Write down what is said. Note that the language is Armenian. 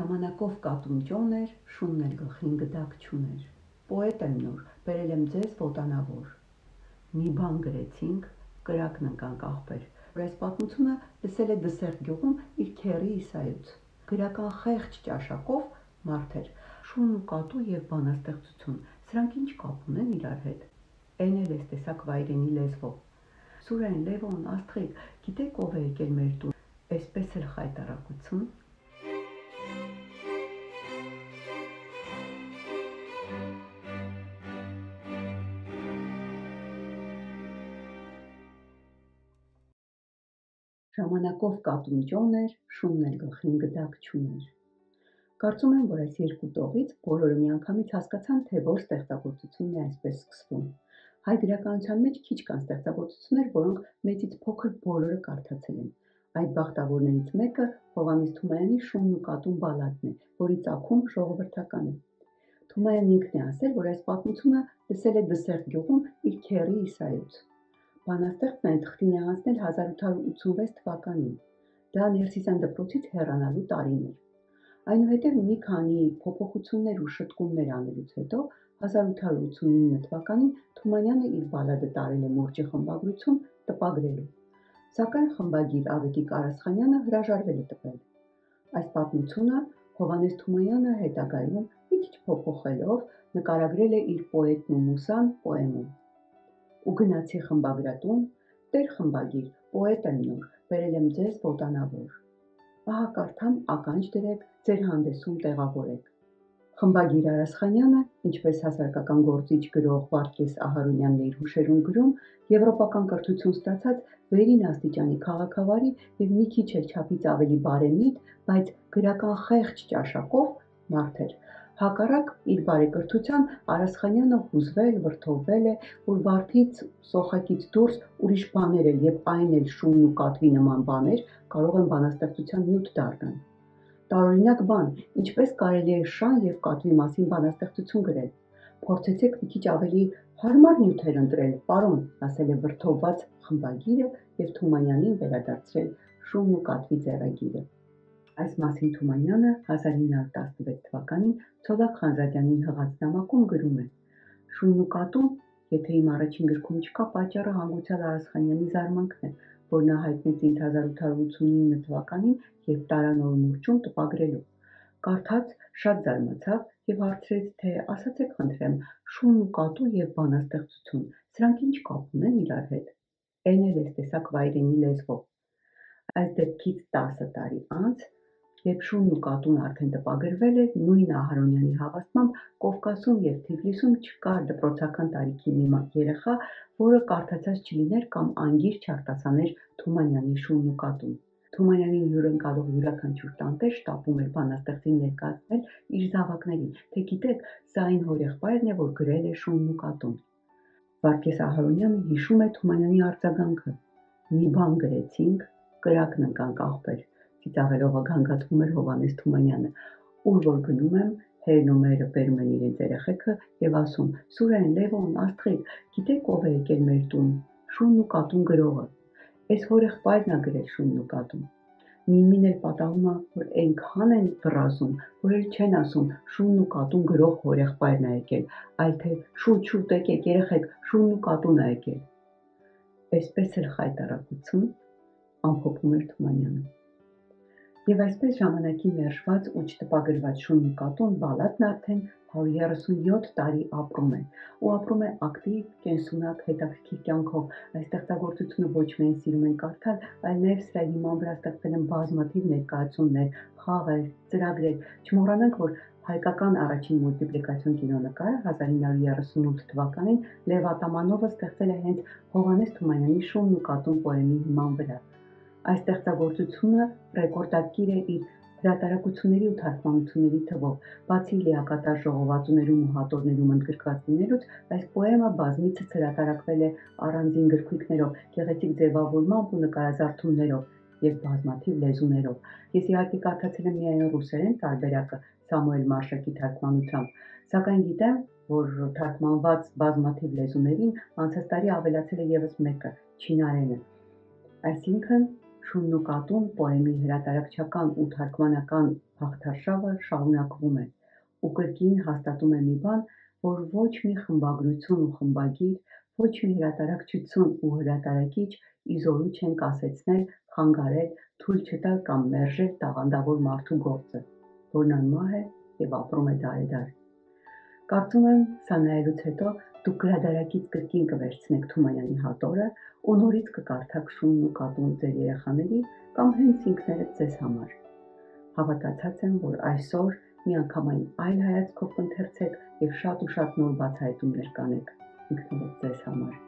Ժամանակով կատուն ճոն էր, շունն էլ գլխին գդակ չուներ։ Պոետ եմ նոր, բերել եմ ձեզ ոտանավոր։ Մի բան գրեցինք, կրակն ընկանք աղբեր, որ այս պատմությունը լսել է Դսեղտ գյուղում իր քեռի Իսայոց։ Գրական խեղճ ճաշակով մարդ էր, շուն ու կատու և բանաստեղծություն, սրանք ինչ կապ ունեն իրար հետ։ Էն էլ էս տեսակ վայրենի լեզվով։ Սուրեն, Լևոն, Աստղիկ, գիտեք ով է եկել մեր տուն, էսպես էլ խայտարակություն։ Ժամանակով կատուն ճոն էր, շունն էլ գլխին գդակ չուներ։ Կարծում եմ, որ այս երկու տողից բոլորը միանգամից հասկացան, թե որ ստեղծագործությունն է այսպես սկսվում։ Հայ գրականության մեջ քիչ կան ստեղծագործություններ, որոնք մեծից փոքր բոլորը կարդացել են։ Այդ բախտավորներից մեկը Հովհաննես Թումանյանի Շունն ու կատուն բալադն է, որի ծագում ժողովրդական է։ Թումանյանն ինքն է ասել, որ այս պատմությունը լսել է Դսեղտ գյուղում իր քեռի Իսայոց։ Բանաստեղծն այն թղթին է հանձնել 1886 թվականին։ Դա Ներսիսյան դպրոցից հեռանալու տարին էր։ Այնուհետև մի քանի փոփոխություններ ու շտկումներ անելուց հետո 1889 թվականին Թումանյանը իր բալադը տարել է Մուրճի խմբագրություն տպագրելու, սակայն խմբագիր Ավետիք Արասխանյանը հրաժարվել է տպել։ Այս պատմությունը Հովհաննես Թումանյանը հետագայում մի քիչ փոփոխելով նկարագրել է իր Պոետն ու մուսան պոեմում։ Ու գնացի խմբագրատուն, տեր խմբագիր, պոետ եմ նոր, բերել եմ ձեզ ոտանավոր։ Ահա կարդամ ականջ դրեք, ձեր հանդեսում տեղավորեք։ Խմբագիր Արասխանյանը, ինչպես հասարակական գործիչ գրող Վարդգես Ահարոնյանն է իր հուշերում գրում, եվրոպական կրթություն ստացած վերին աստիճանի քաղաքավարի և մի քիչ էլ չափից ավելի բարեմիտ, բայց գրական խեղճ ճաշակով մարդ էր։ Հակառակ իր բարեկրթության Արասխանյանը հուզվել, վրդովվել է, որ վարդից, սոխակից դուրս ուրիշ բաներ էլ և այն էլ շունն ու կատվի նման բաներ կարող են բանաստեղծության նյութ դառնալ։ Տարօրինակ բան, ինչպես կարելի է շան և կատվի մասին բանաստեղծություն գրել։ Փորձեցեք մի քիչ ավելի հարմար նյութեր ընտրել, պարոն, ասել է վրդովված խմբագիրը և Թումանյանին վերադարձրել Շունն ու կատվի ձեռագիրը։ Այս մասին Թումանյանը 1916 թվականին Ցոլակ Խանզադյանին հղած նամակում գրում է. Շունն ու կատուն, եթե իմ առաջին գրքում չկա, պատճառը հանգուցյալ Արասխանյանի զարմանքն է, որ նա հայտնեց ինձ 1889 թվականին, երբ տարա Նոր Մուրճում տպագրելու։ Կարդաց շատ զարմացավ և հարցրեց, թե ասացեք խնդրեմ, շուն ու կատու և բանաստեղծություն, սրանք ինչ կապ ունեն իրար հետ։ Էն էլ էս տեսակ վայրենի լեզվով։ Այս դեպքից 10 տարի անց, երբ Շունն ու կատուն արդեն տպագրվել է, նույն Ահարոնյանի հավաստմամբ Կովկասում և Թիֆլիսում չկար դպրոցական տարիքի մի երեխա, որը կարդացած չլիներ կամ անգիր չարտասաներ Թումանյանի Շունն ու կատուն։ Թումանյանին հյուրընկալող յուրաքանչյուր տանտեր շտապում էր բանաստեղծին ներկայացնել իր զավակներին, թե գիտեք, սա այն հորեղբայրն է, որ գրել է Շունն ու կատուն։ Վարդգես Ահարոնյանը հիշում է Թումանյանի արձագանքը. մի բան գրեցինք, կրակն ընկանք աղբեր, ծիծաղելով գանգատվում էր Հովհաննես Թումանյանը, ուր որ գնում եմ, հերն ու մերը բերում են իրենց երեխեքը և ասում. Սուրեն, Լևոն, Աստղիկ, գիտեք ով է եկել մեր տուն, Շունն ու կատուն գրողը։ Էս հորեղբայրն ա գրել Շունն ու կատուն։ Մին էլ պատահում ա, որ այնքան են վռազում, որ էլ չեն ասում Շունն ու կատուն գրող հորեղբայրն ա եկել, այլ թե շուտ եկեք երեխեք, Շունն ու կատուն ա եկել։ Էսպես էլ խայտարակություն, ամփոփում էր Թումանյանը։ Եվ այսպես ժամանակի մերժված ու չտպագրված Շունն ու կատուն բալադն արդեն 137 տարի ապրում է, ու ապրում է ակտիվ, կենսունակ, հետաքրքիր կյանքով։ Այս ստեղծագործությունը ոչ միայն սիրում են կարդալ, այլ նաև սրա հիման վրա ստեղծվել են բազմաթիվ ներկայացումներ, խաղեր, ծրագրեր։ Չմոռանանք, որ հայկական առաջին մուլտիպլիկացիոն կինոնկարը 1938 թվականին Լև Ատամանովը ստեղծել է հենց Հովհաննես Թումանյանի Շունն ու կատուն պոեմի հիման վրա։ Այս ստեղծագործությունը ռեկորդակիր է իր հրատարակությունների ու թարգմանությունների թվով, բացի լիակատար ժողովածուներում ու հատորներում ընդգրկված լինելուց, այս պոեմը բազմիցս հրատարակվել է առանձին գրքույկներով, գեղեցիկ ձևավորմամբ ու նկարազարդումներով և բազմաթիվ լեզուներով։ Ես իհարկե կարդացել եմ միայն ռուսերեն տարբերակը Սամուել Մարշակի թարգմանությամբ, սակայն գիտեմ, որ թարգմանված բազմաթիվ լեզուներին անցած տարի ավելացել է ևս մեկը՝ չինարենը։ Այսինքն Շունն ու կատուն պոեմի հրատարակչական ու թարգմանական հաղթարշավը շարունակվում է ու կրկին հաստատում է մի բան, որ ոչ մի խմբագրություն ու խմբագիր, ոչ մի հրատարակչություն ու հրատարակիչ իզորու չեն կասեցնել, խանգարել, թույլ չտալ կամ մերժել տաղանդավոր մարդու գործը, որն անմահ է և ապրում է դարեդար։ Կարծում եմ, սա նայելուց հետո դուք գրադարակից կրկին կվերցնեք Թումանյանի հատորը ու նորից կկարդաք Շունն ու կատուն ձեր երեխաների կամ հենց ինքներդ ձեզ համար։ Հավատացած եմ, որ այսօր միանգամայն այլ հայացքով կընթերցեք և շատ ու շատ նոր բացահայտումներ կանեք ինքներդ ձեզ համար։